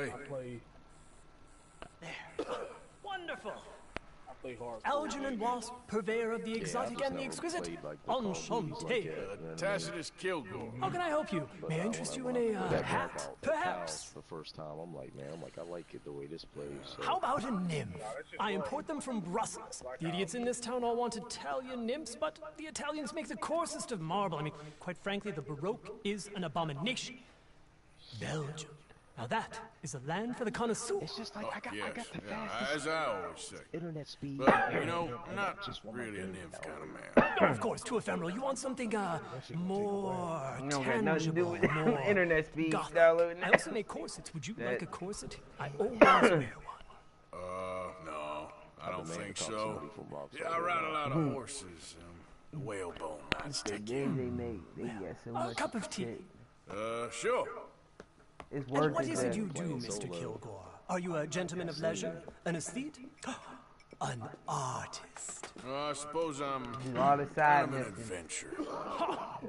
Hey. I play Wonderful. hard. Algernon Wasp, purveyor of the exotic and the exquisite. Enchanté. Tacitus Kilgore. How can I help you? May I interest you in a hat, perhaps? The first time, I'm like, I like it the way this plays. So. How about a nymph? I import them from Brussels. The idiots in this town all want Italian nymphs, but the Italians make the coarsest of marble. I mean, quite frankly, the Baroque is an abomination. Belgium. Now that is a land for the connoisseur. It's just like, I got the fastest. As I always say. Internet speed. But, you know, I'm not really a nymph kind of man. Oh, of course, too ephemeral. You want something, more tangible, more internet speed. gothic. Downloading. I also make corsets. Would you like a corset? I always wear one. No, I don't think so. Yeah, I ride a lot of horses. Whalebone might stick They make. They get so much A cup of tea. shit. Sure. It's worth And what is it that. you do, Mr. Kilgore? Are you a gentleman of leisure? An aesthete? An artist? I suppose I'm Do all the side an missions. adventure.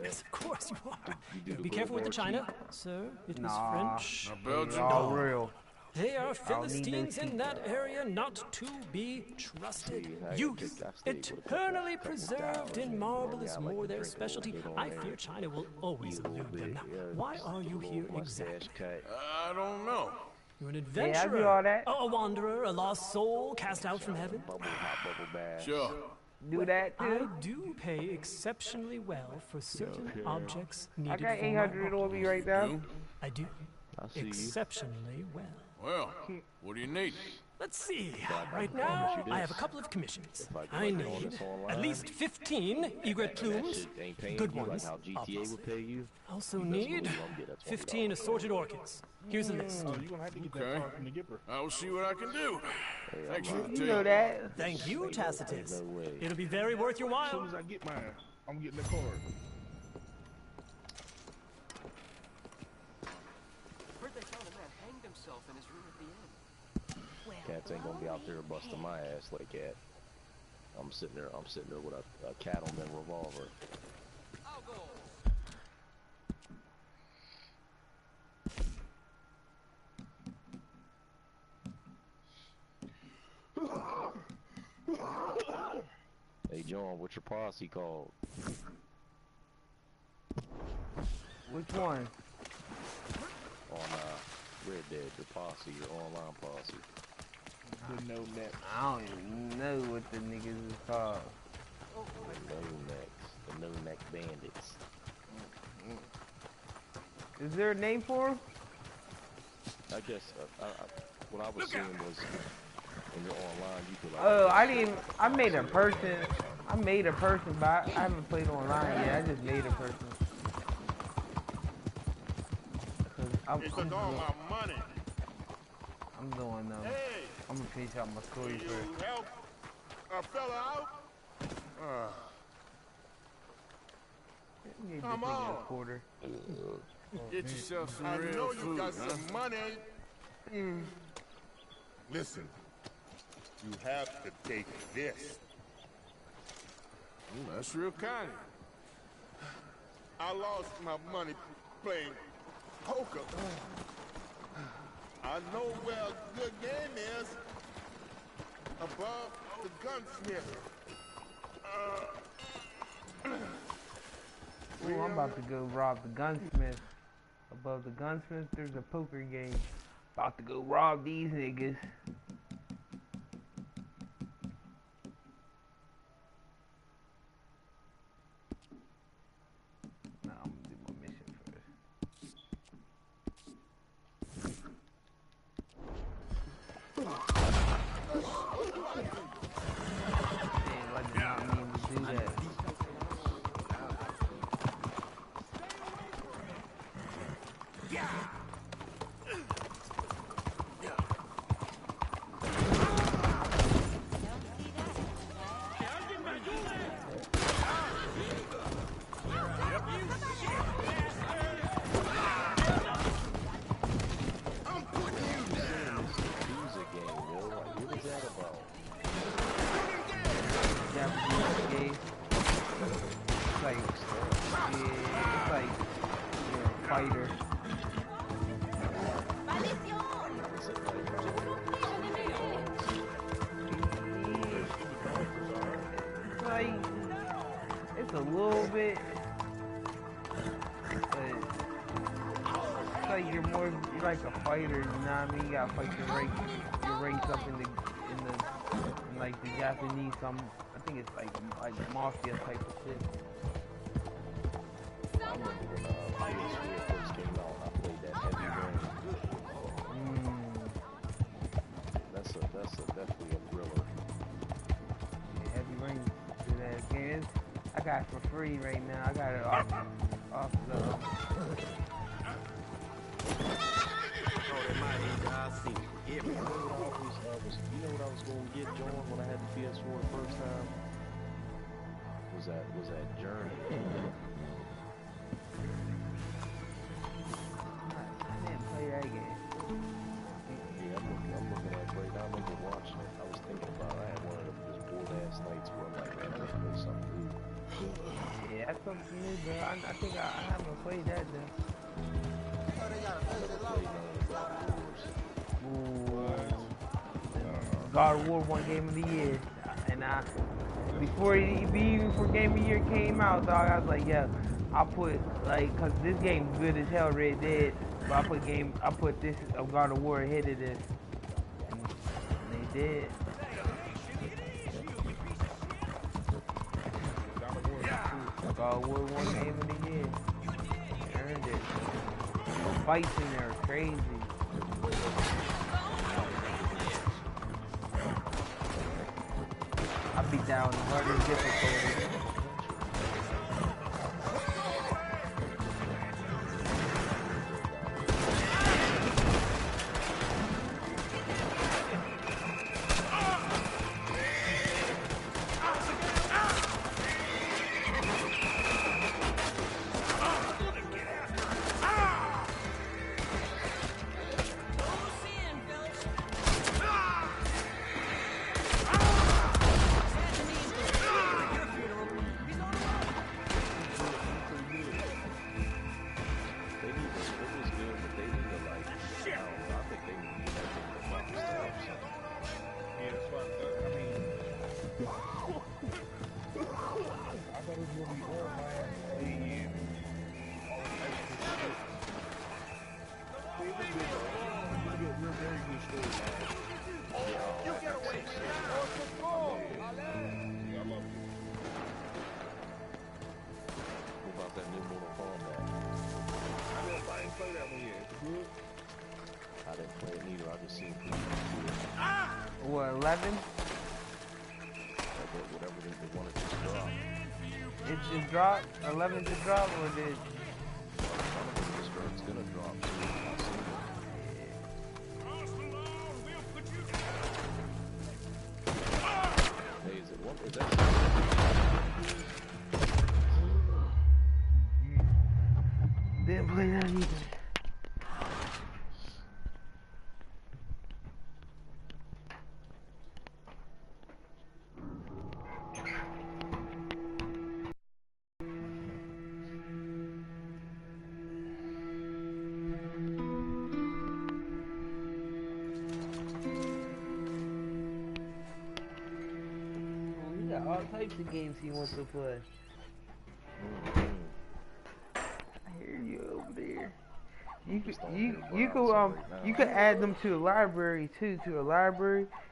Yes, of course you are. Be careful with the china, sir. It is Nah. French. Now, Belgian All dog. real. They are need no Philistines in teeth. that area not to be trusted. Youth, eternally preserved in marble, is more their specialty. I fear China will always elude them. Now, why are you here exactly? I don't know. You're an I adventurer, do all that. a wanderer, a lost soul cast out from heaven. Bubble bath. Sure. Do that I too. do pay exceptionally well for certain objects I needed got for my 800 on me right now. I do. I see you. Exceptionally well. Well, what do you need? Let's see. Right now, I have a couple of commissions. I need at least 15 egret plumes, Ain't paying good you ones. like how GTA obviously. would pay you. Also need 15 assorted orchids. Here's a list. Oh, you're gonna have to get Okay. that part from the Gipper. I will see what I can do. Thanks for the You know tip. that. Thank you, Tacitus. No way. It'll be very worth your As soon while. as I get mine, I'm getting the card. Heard they found a man hanged himself in his room at the inn. Cats ain't gonna be out there busting my ass like that. I'm sitting there with a cattleman revolver. I'll go. Hey John, what's your posse called? Which one? On Red Dead, your posse, your online posse. The no net. I don't even know what the niggas is called. The no neck bandits. Is there a name for them? I guess what I was seeing was when you're online, you could like. Oh, I didn't. I made a person. But I haven't played online yet. I just made a person. 'Cause I'm It's all my money. doing them. Hey, I'm gonna finish out my story you first. help a fella out? Give this Come nigga a on. quarter. Get yourself some I real know you food, got huh? some money. Listen, you have to take this. That's real kind. I lost my money playing poker. I know where a good game is. Above the gunsmith. Ooh, I'm about to go rob the gunsmith. Above the gunsmith, there's a poker game. About to go rob these niggas. Nah, I'm gonna do my mission first. Damn, I did not mean to do that. little bit, but it's like you're like a fighter, you know what I mean? You gotta fight your race up in like the Japanese, I think it's like mafia type of shit. I remember when PS4 first came out, I played that Heavy Rain. That's definitely a thriller. Yeah, Heavy Rain do that again. I got it for free right now. I got it off the. You know what I was going to get, John, when I had the PS4 the first time? Was that Journey. I didn't play that game. Yeah, I'm looking at it right now. I remember watching it. I was thinking about it. I had one of them just bored-ass nights where I'm like, man, I gotta play something new. Yeah, that's something new, bro. I think I haven't played that though. I never played none of the God of Wars. God of War won Game of the Year, and before even Game of the Year came out, dog, I was like, yeah, I put cause this game's good as hell, Red Dead, but I put this God of War ahead of this, and they did. God of War won Game of the Year, they earned it. The fights in there are crazy. I beat down the harder difficulty. What, 11? Whatever they wanted to drop. It just dropped? 11 just dropped, or did? It's gonna drop soon. Hey, is that? Didn't play that either. All types of games he wants to play. I hear you over there. You could add them to a library too,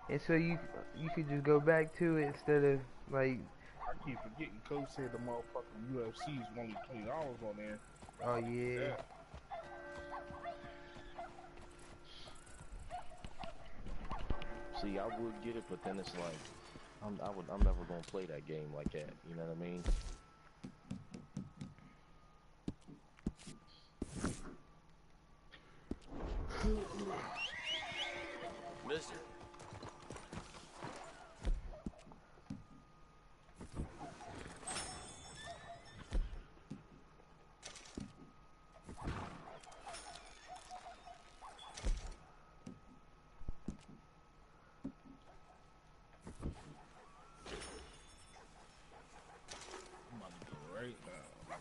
and so you could just go back to it instead of like. I keep forgetting. Coach said the motherfucking UFC is only $20 on there. Oh yeah. See, I would get it, but then it's like. I'm never gonna play that game like that. You know what I mean? Mister.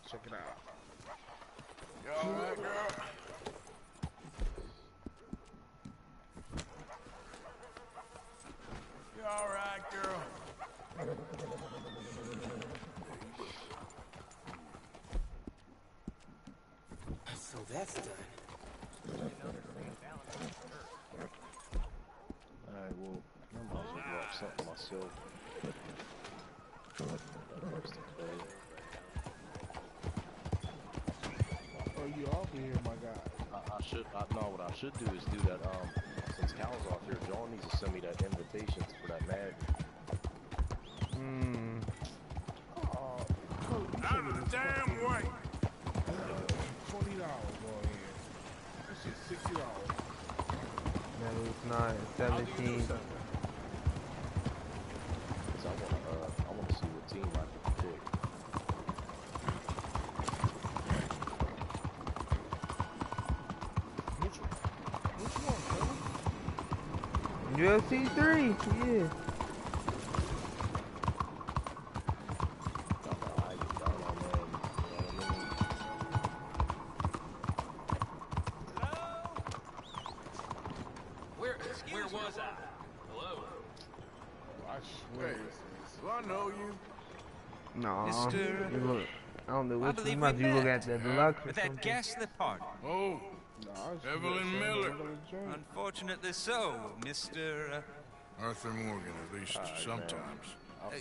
Check it out. You alright, girl? You alright, girl? that's done. Alright, well, I might as well drop something myself. Oh, you off here, my guy. No, what I should do is do that, since Cal's off here, John needs to send me that invitation for that mag. Out of the damn way! $20 on here. This shit's $60. No, it's not. 17. Cause I wanna see what team I can pick. Which one, brother? UFC 3, yeah. Where was I? Hello? I swear. Do I know you? No, Mr. you look. I don't know I which believe one. we You look met at the deluxe or With that something. ghastly party. Oh, Nah, Evelyn Miller. Unfortunately so, Mr. Arthur Morgan, at least sometimes.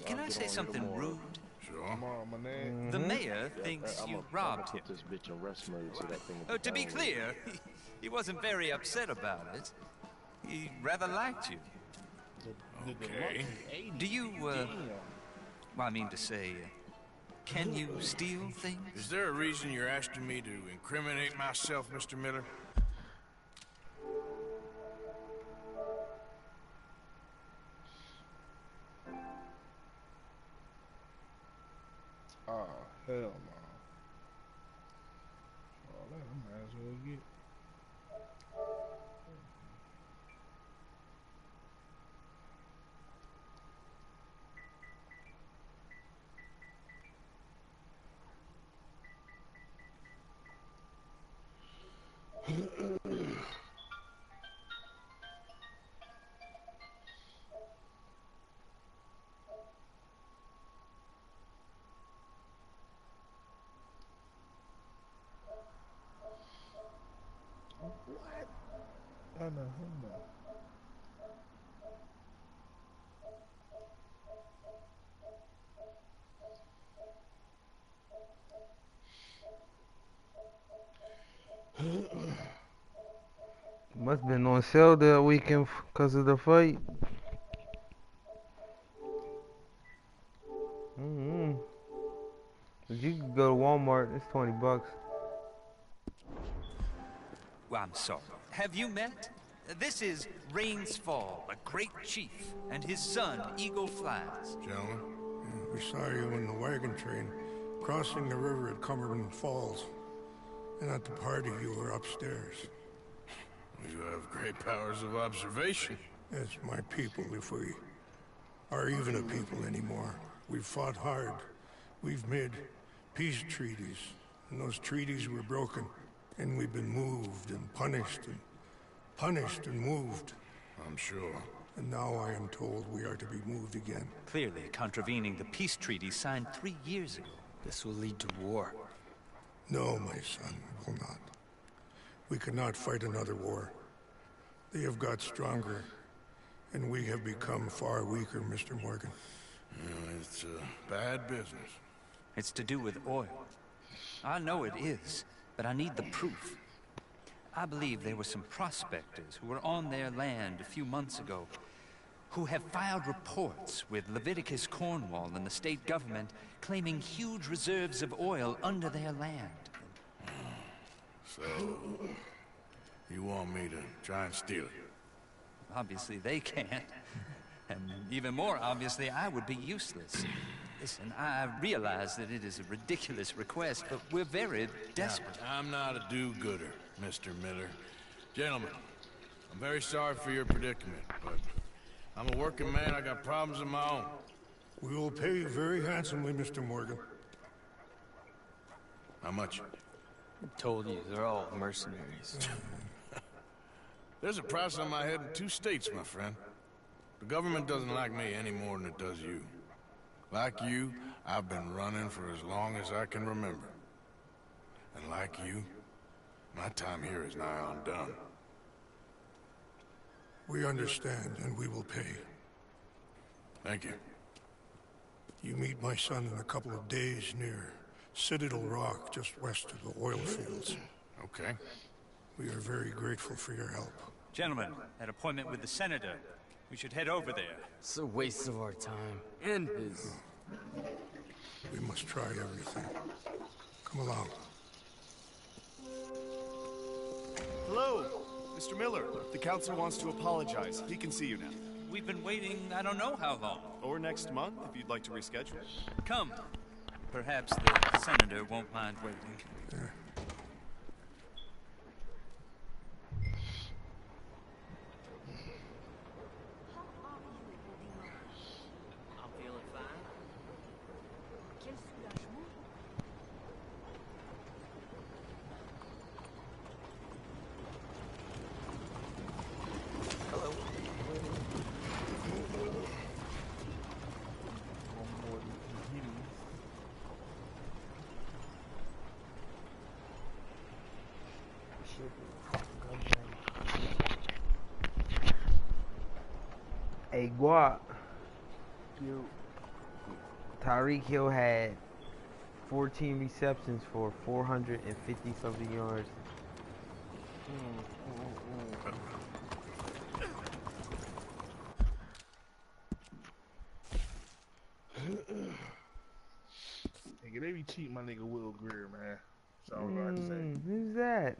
Can I say something rude? Sure. My name. The mayor thinks you robbed him. Put this bitch in rest mode so that thing will Oh, to be down. clear, he wasn't very upset about it. He rather liked you. Okay. Do you, well, I mean to say, can you steal things? Is there a reason you're asking me to incriminate myself, Mr. Miller? Oh, hell no. Oh, that I might as well get. What? Oh, no, no. Must been on sale that weekend because of the fight. But you can go to Walmart. It's $20. Well, I'm sorry. Have you met? This is Rains Fall, a great chief, and his son, Eagle Flies. Gentlemen, we saw you in the wagon train crossing the river at Cumberland Falls. And at the party, you were upstairs. You have great powers of observation. It's my people, if we are even a people anymore. We've fought hard. We've made peace treaties, and those treaties were broken. And we've been moved and punished and moved. I'm sure. And now I am told we are to be moved again. Clearly contravening the peace treaty signed 3 years ago. This will lead to war. No, my son, it will not. We cannot fight another war. They have got stronger, and we have become far weaker, Mr. Morgan. It's bad business. It's to do with oil. I know it is, but I need the proof. I believe there were some prospectors who were on their land a few months ago who have filed reports with Leviticus Cornwall and the state government claiming huge reserves of oil under their land. So, you want me to try and steal it? Obviously they can't. And even more obviously, I would be useless. Listen, I realize that it is a ridiculous request, but we're very desperate. Yeah, I'm not a do-gooder, Mr. Miller. Gentlemen, I'm very sorry for your predicament, but I'm a working man. I got problems of my own. We will pay you very handsomely, Mr. Morgan. How much? I told you, they're all mercenaries. There's a price on my head in 2 states, my friend. The government doesn't like me any more than it does you. Like you, I've been running for as long as I can remember. And like you, My time here is nigh on done. We understand, and we will pay. Thank you. You meet my son in a couple of days near Citadel Rock, just west of the oil fields. Okay. We are very grateful for your help. Gentlemen, that appointment with the senator. We should head over there. It's a waste of our time. And his. We must try everything. Come along. Hello, Mr. Miller. The counselor wants to apologize. He can see you now. We've been waiting I don't know how long. Or next month, if you'd like to reschedule. Come. Perhaps the senator won't mind waiting. Yeah. I'm feeling fine. Hello. Hey, Guap. Tyreek Hill had 14 receptions for 450 something yards. Nigga, they be cheating my nigga Will Greer, man. That's all I got to say. Who's that?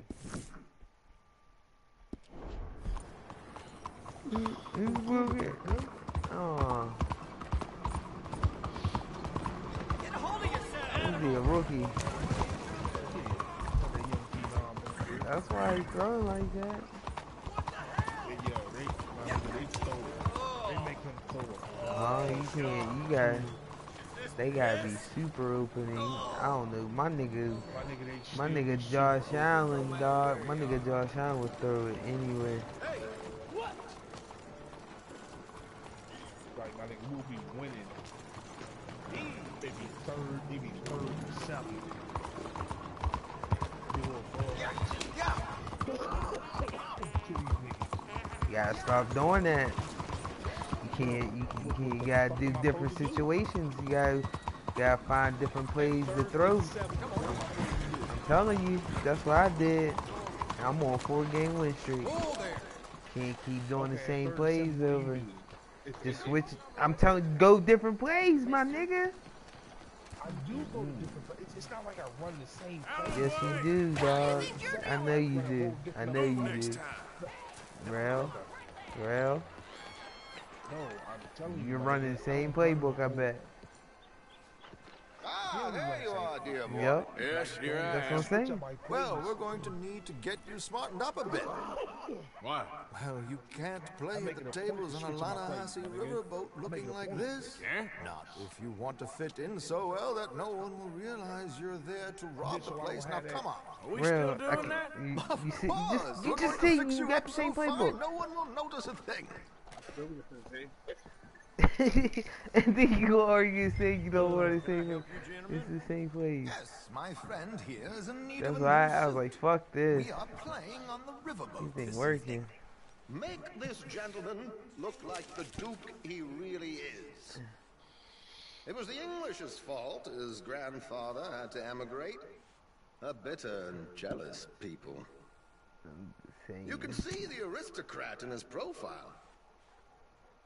Who's Will Greer? Oh. Get a hold of yourself! He's a rookie. That's why he's throwing like that. They stole it. They make him throw it. Oh, you can't. You got. They gotta be super opening. I don't know. My nigga Josh Allen, dog. My nigga Josh Allen would throw it anyway. Like, my nigga will be winning. They be third, they be seventh. You gotta stop doing that. You gotta do different situations. You gotta find different plays to throw. I'm telling you, that's what I did. I'm on 4-game win streak. Can't keep doing the same plays over. Just switch. I'm telling you, go different plays, my nigga. I do go to different places. It's not like I run the same place. Yes, you do, dog. I know you do. I know you do. Rel. No, I'm telling you. You're running the same playbook, I bet. Ah, there you are, dear boy. Yep. Yes, here I That's am. what I'm saying. Well, we're going to need to get you smartened up a bit. Why? Well, you can't play at the tables on a Lanahassee riverboat looking like this. Yeah? Not if you want to fit in so well that no one will realize you're there to rob the place. Now, come on. Are we still doing that? You see, Buzz, you we're just going see, to fix you you got up the same so fine, playbook. no one will notice a thing. And then you gonna argue saying you don't want to say it. It's the same place. Yes, my friend here is in need That's of a why new I was suit. like, fuck this. We are playing on the riverboat This ain't this working. evening. Make this gentleman look like the Duke he really is. It was the English's fault his grandfather had to emigrate. A bitter and jealous people. You can see the aristocrat in his profile.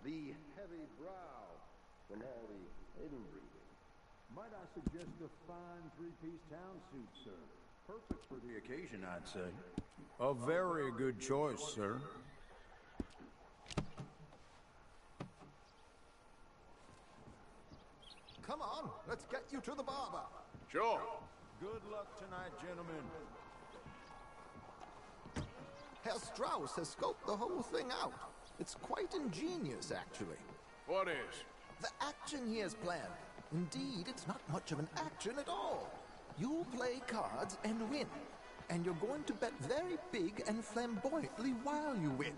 The heavy brow from all the inbreeding. Might I suggest a fine three-piece town suit, sir? Perfect for the occasion, I'd say. A very good choice, sir. Come on, let's get you to the barber. Sure. Good luck tonight, gentlemen. Herr Strauss has scoped the whole thing out. It's quite ingenious, actually. What is? The action he has planned. Indeed, it's not much of an action at all. You'll play cards and win. And you're going to bet very big and flamboyantly while you win.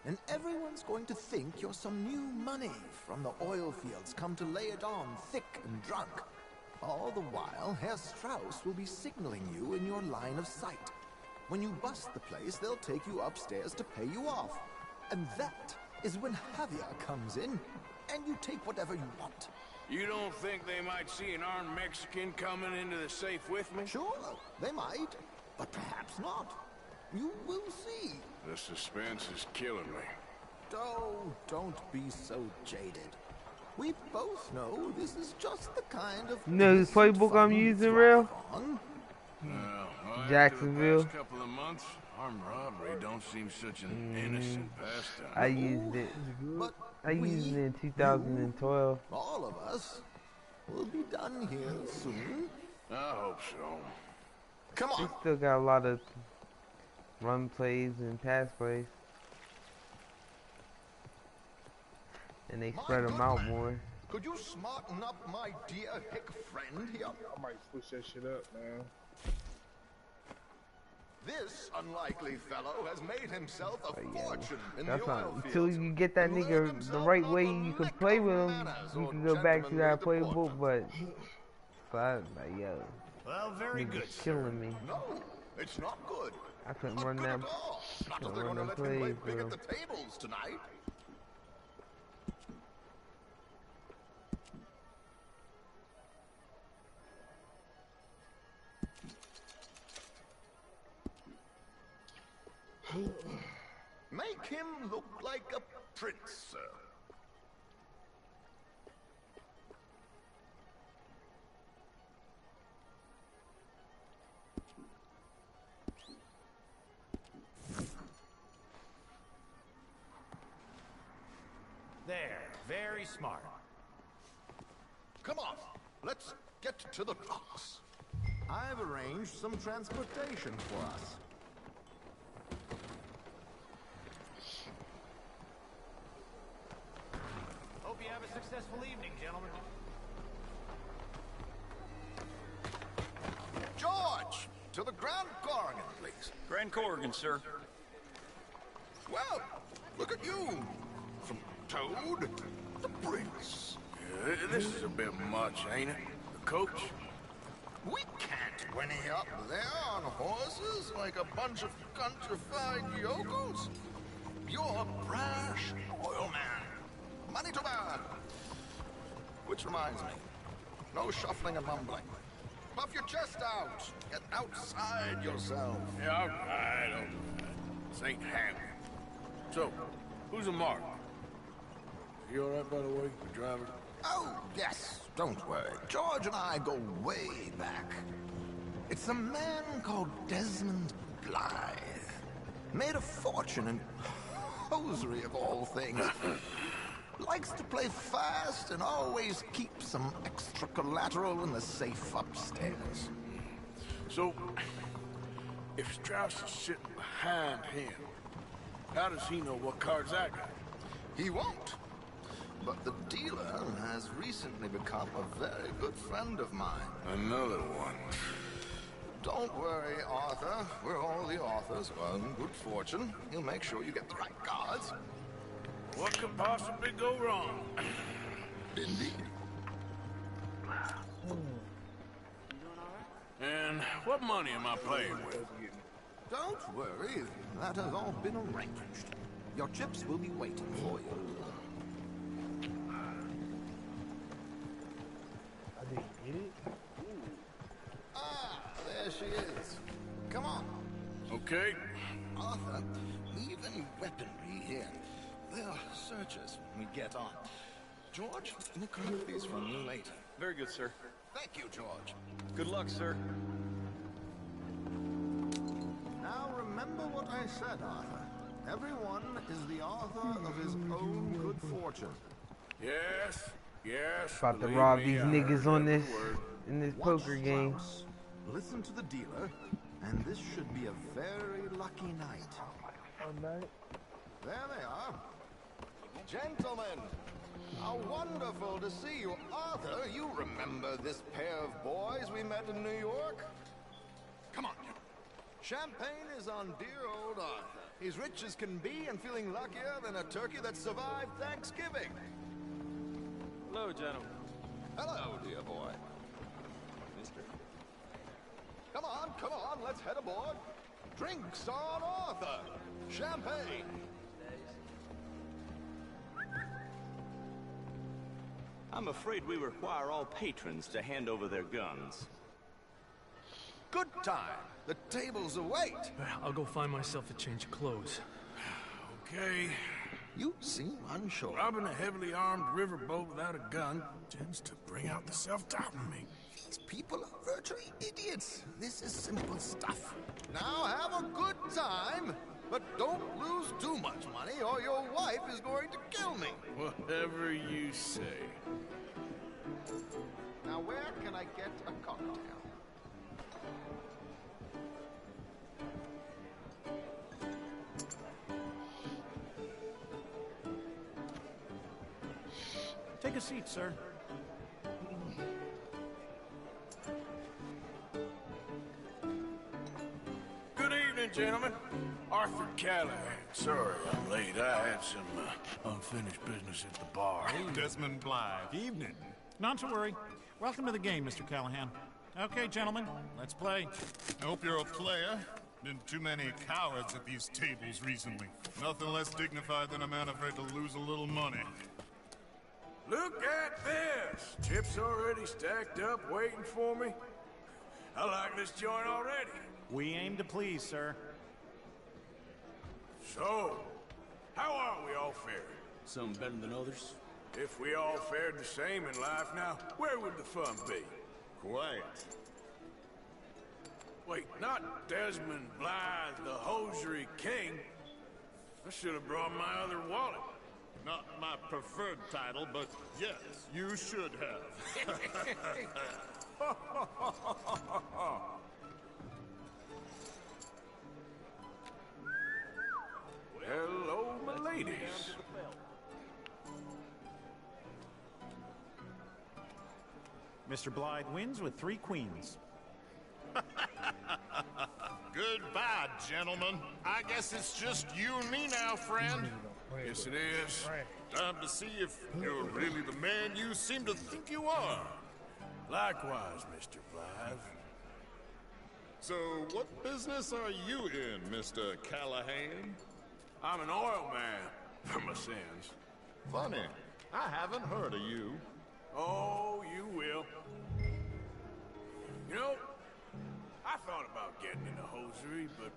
And everyone's going to think you're some new money from the oil fields come to lay it on thick and drunk. All the while, Herr Strauss will be signaling you in your line of sight. When you bust the place, they'll take you upstairs to pay you off. And that is when Javier comes in, and you take whatever you want. You don't think they might see an armed Mexican coming into the safe with me? Sure, they might, but perhaps not. You will see. The suspense is killing me. Oh, don't be so jaded. We both know this is just the kind of... You know whose playbook I'm using, real? Jacksonville. Past couple of months, armed robbery don't seem such an innocent pastime. I used it. I used it in 2012. All of us will be done here soon. I hope so. Come on. We still got a lot of run plays and pass plays. And they spread them out more. Could you smarten up my dear hick friend here? I might switch that shit up, man. This unlikely fellow has made himself a fortune in the That's oil not fields. until you get that nigga the right way you can play with him. You can go back to that playbook, but like, yo, Well, very nigga's good, killing me. No, it's not good. I couldn't Not run good that. at all. Not if Couldn't they're run going to them let me play plays, big bro. at the tables tonight. Make him look like a prince, sir. There, very smart. Come on, let's get to the docks. I've arranged some transportation for us. Hope you have a successful evening, gentlemen. George, to the Grand Corrigan, please. Grand Corrigan, sir. Well, look at you. From Toad to Prince. Yeah, this is a bit much, ain't it? The coach? We can't whinny up there on horses like a bunch of countrified yokels. You're a brash oil man. Money to burn. Which reminds me, no shuffling and mumbling. Puff your chest out. Get outside yourself. Yeah, all right. This ain't happening. So, who's a mark? You all right, by the way, the driver? Oh, yes. Don't worry. George and I go way back. It's a man called Desmond Blythe. Made a fortune in hosiery of all things. Likes to play fast and always keeps some extra collateral in the safe upstairs. So, if Strauss is sitting behind him, how does he know what cards I got? He won't. But the dealer has recently become a very good friend of mine. Another one. Don't worry, Arthur. We're all the authors. Well, in good fortune. He'll make sure you get the right cards. What could possibly go wrong? Indeed. And what money am I playing with? Don't worry. That has all been arranged. Your chips will be waiting for you. I didn't get it. Ah, there she is. Come on. Okay. Arthur, leave any weaponry here. They'll search us when we get on. George, look at these from you later. Very good, sir. Thank you, George. Good luck, sir. Now remember what I said, Arthur. Everyone is the author of his own good fortune. Yes, yes. About to believe rob me, these I heard niggas on every this word. in this Watch poker game. Strauss. Listen to the dealer, and this should be a very lucky night. There they are. Gentlemen, how wonderful to see you. Arthur, you remember this pair of boys we met in New York? Come on. Champagne is on dear old Arthur. He's rich as can be and feeling luckier than a turkey that survived Thanksgiving. Hello, gentlemen. Hello, dear boy. Mister. Come on, let's head aboard. Drinks on Arthur! Champagne! I'm afraid we require all patrons to hand over their guns. Good time. The tables await. I'll go find myself a change of clothes. Okay. You seem unsure. Robbing a heavily armed riverboat without a gun tends to bring out the self-doubt in me. These people are virtually idiots. This is simple stuff. Now have a good time, but don't lose too much money or your wife is going to kill me. Whatever you say. Now where can I get a cocktail? Take a seat, sir. Good evening, gentlemen. Arthur Callahan. Sorry I'm late. I had some unfinished business at the bar. Desmond Blythe. Evening. Not to worry. Welcome to the game, Mr. Callahan. Okay, gentlemen, let's play. I hope you're a player. Been too many cowards at these tables recently. Nothing less dignified than a man afraid to lose a little money. Look at this! Chips already stacked up, waiting for me. I like this joint already. We aim to please, sir. So, how are we all faring? Some better than others. If we all fared the same in life now, where would the fun be? Quiet. Wait, not Desmond Blythe, the hosiery king. I should have brought my other wallet. Not my preferred title, but yes, you should have. Hello, my ladies. Mr. Blythe wins with 3 queens. Goodbye, gentlemen. I guess it's just you and me now, friend. Yes, it is. Time to see if you're really the man you seem to think you are. Likewise, Mr. Blythe. So, what business are you in, Mr. Callahan? I'm an oil man, for my sins. Funny. I haven't heard of you. Oh, you will. You know, I thought about getting into hosiery, but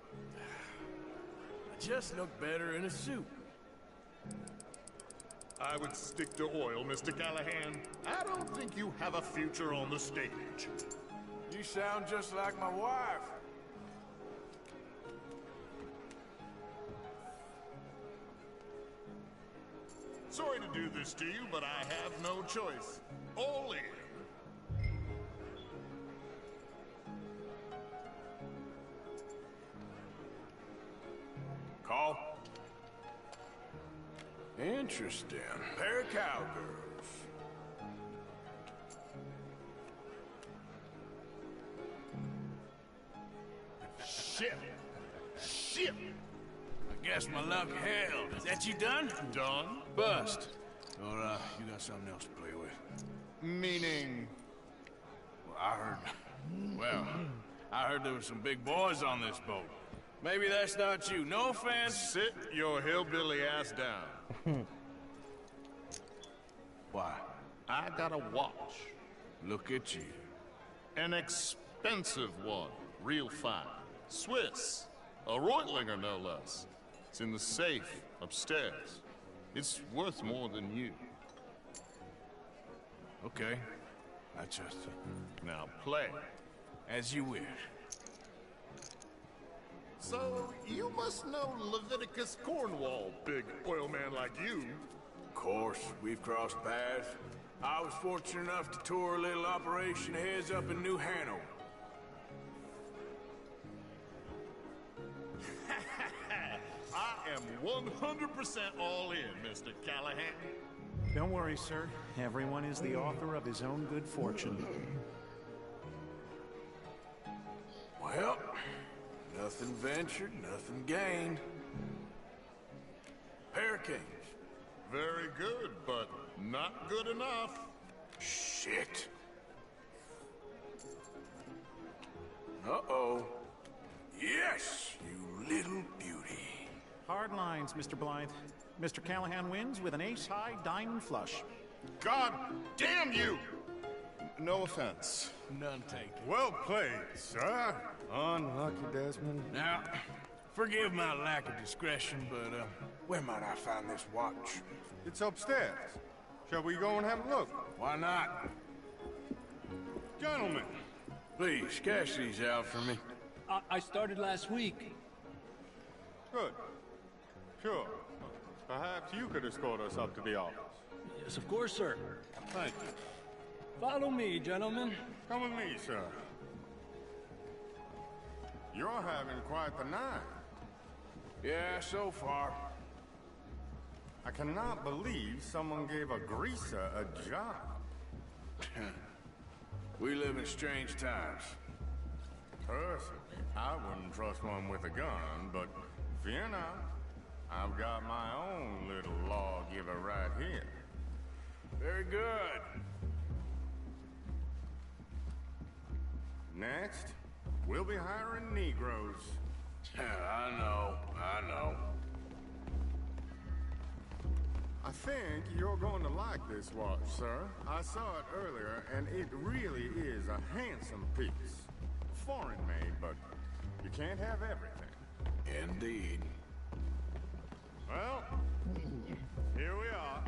I just look better in a suit. I would stick to oil, Mr. Callahan. I don't think you have a future on the stage. You sound just like my wife. Sorry to do this to you, but I have no choice. All in. Call. Interesting. Pair of cowgirls. Shit. Shit. I guess my luck held. Is that you done? Done? Bust. Or, you got something else to play with? Meaning? Well, I heard there were some big boys on this boat. Maybe that's not you. No offense. Sit your hillbilly ass down. Why? I got a watch. Look at you. An expensive one. Real fine. Swiss. A Reutlinger, no less. It's in the safe upstairs. It's worth more than you. Okay. I trust you. Now play. As you wish. So, you must know Leviticus Cornwall, big oil man like you. Of course, we've crossed paths. I was fortunate enough to tour a little operation heads up in New Hanover. I am 100% all in, Mr. Callahan. Don't worry, sir. Everyone is the author of his own good fortune. Well, nothing ventured, nothing gained. Pair of kings. Very good, but not good enough. Shit. Uh-oh. Yes, you little beauty. Hard lines, Mr. Blythe. Mr. Callahan wins with an ace-high diamond flush. God damn you! No offense. None taken. Well played, sir. Unlucky, Desmond. Now, forgive my lack of discretion, but, where might I find this watch? It's upstairs. Shall we go and have a look? Why not? Gentlemen. Please, cash these out for me. I started last week. Good. Sure. Perhaps you could escort us up to the office. Yes, of course, sir. Thank you. Follow me, gentlemen. Come with me, sir. You're having quite the night. Yeah, so far. I cannot believe someone gave a greaser a job. We live in strange times. Personally, I wouldn't trust one with a gun, but fear not. I've got my own little lawgiver right here. Very good. Next, we'll be hiring Negroes. I know. I think you're going to like this watch, sir. I saw it earlier, and it really is a handsome piece. Foreign made, but you can't have everything. Indeed. Well, here we are.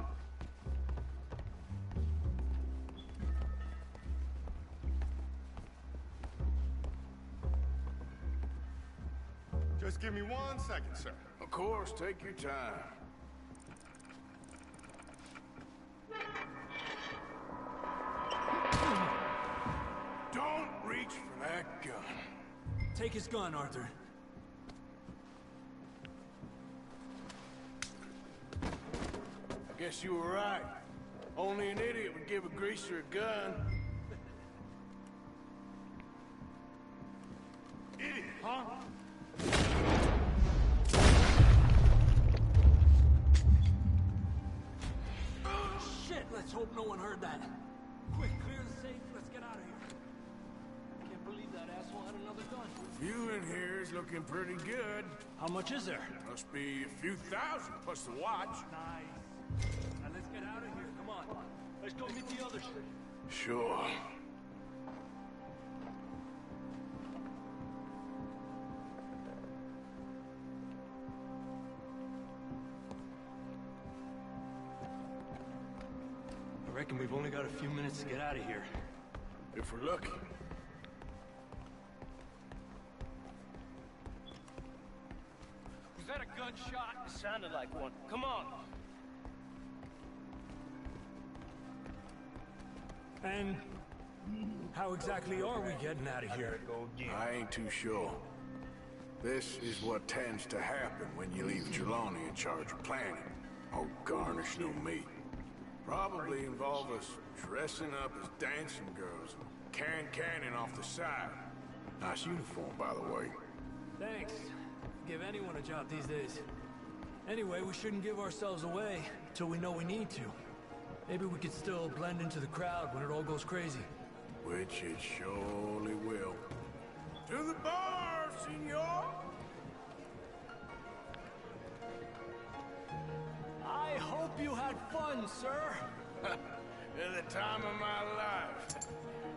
Just give me 1 second, sir. Of course, take your time. Don't reach for that gun. Take his gun, Arthur. I guess you were right. Only an idiot would give a greaser a gun. Idiot, huh? Shit, let's hope no one heard that. Quick, clear the safe, let's get out of here. I can't believe that asshole had another gun. You in here is looking pretty good. How much is there? Must be a few thousand, plus the watch. Nice. Now let's get out of here, come on. Let's go meet the others. Sure. I reckon we've only got a few minutes to get out of here. If we're lucky. Was that a gunshot? It sounded like one. Come on. And how exactly are we getting out of here? I ain't too sure. This is what tends to happen when you leave Trelawney in charge of planning. Oh, garnish no meat. Probably involve us dressing up as dancing girls, carrying cannon off the side. Nice uniform, by the way. Thanks. Give anyone a job these days. Anyway, we shouldn't give ourselves away till we know we need to. Maybe we could still blend into the crowd when it all goes crazy. Which it surely will. To the bar, senor! I hope you had fun, sir. At the time of my life.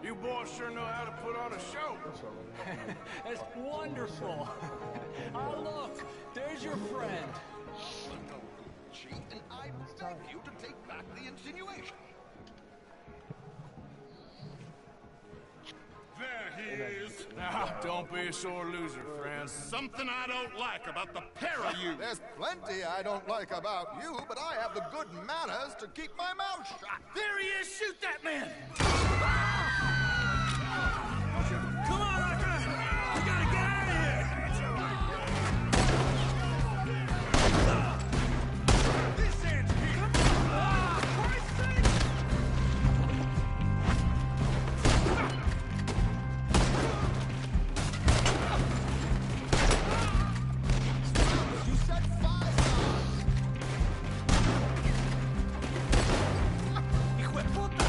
You boys sure know how to put on a show. That's wonderful. Oh, look, there's your friend. No cheat, and I beg you to take back the insinuation. There he is. Now, don't be a sore loser, friend. Something I don't like about the pair of you. There's plenty I don't like about you, but I have the good manners to keep my mouth shut. There he is! Shoot that man! Come on, Arthur! We gotta get out of here! This ends here! Christ's sake! You said 5 times. Hijo de puta!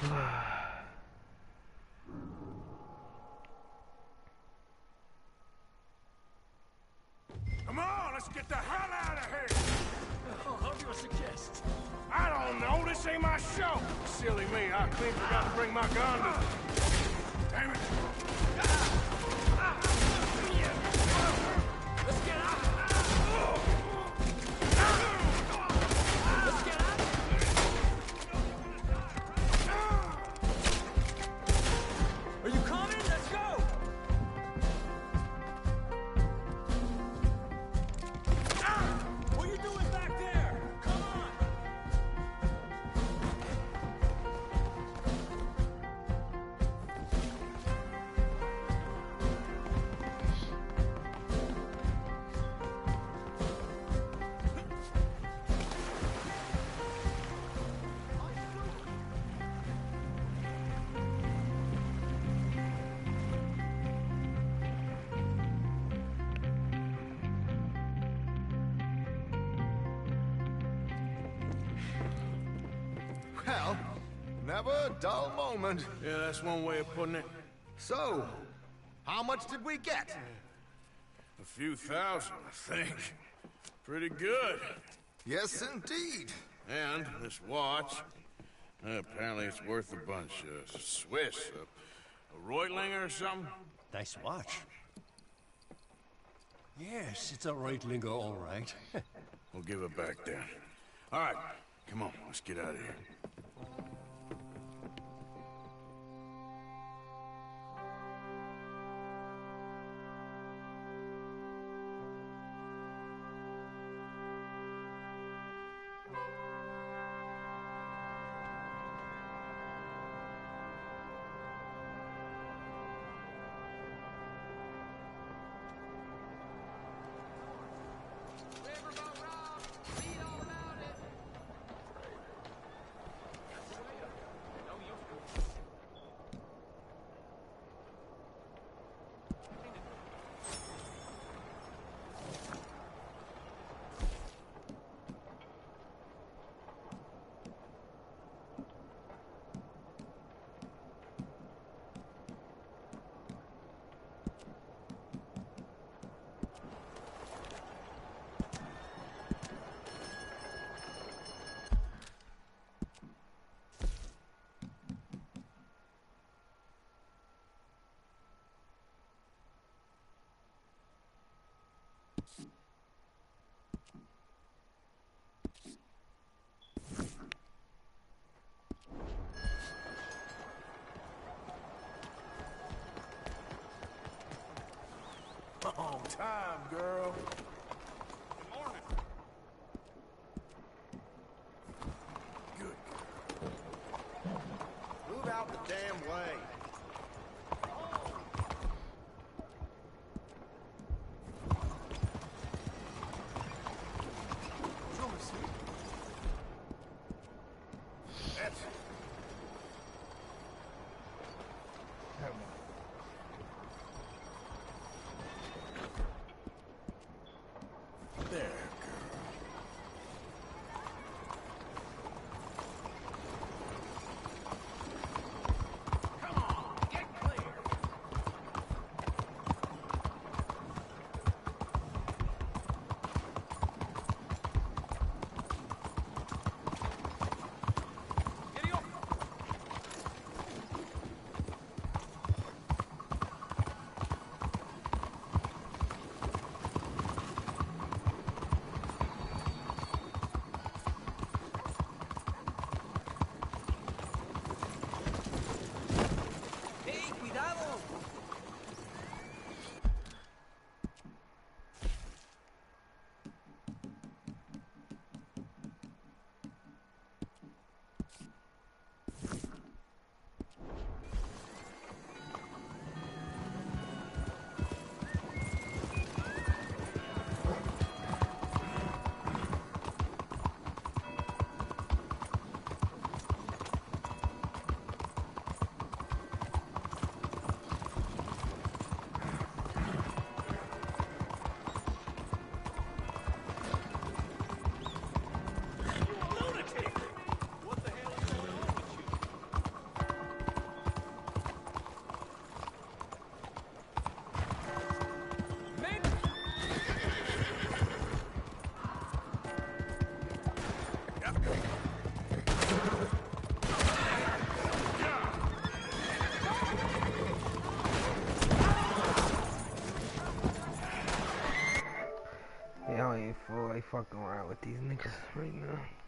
Come on, let's get the hell out of here! How do you suggest? I don't know, this ain't my show! Silly me, I clean forgot to bring my gun to... Damn it! Let's get out! Let's get out! Are you coming? Let's go! What are you doing back there? Come on! Well, never a dull moment. Yeah, that's one way of putting it. So, how much did we get? A few thousand, I think. Pretty good. Yes, indeed. And this watch, apparently it's worth a bunch. Swiss, a Reutlinger or something? Nice watch. Yes, it's a Reutlinger, all right. We'll give it back then. All right, come on, let's get out of here. Wrong time, girl. Good morning. Good. Move out the damn way. That's it. There, girl. Come on. ain't full like fucking around with these niggas right now.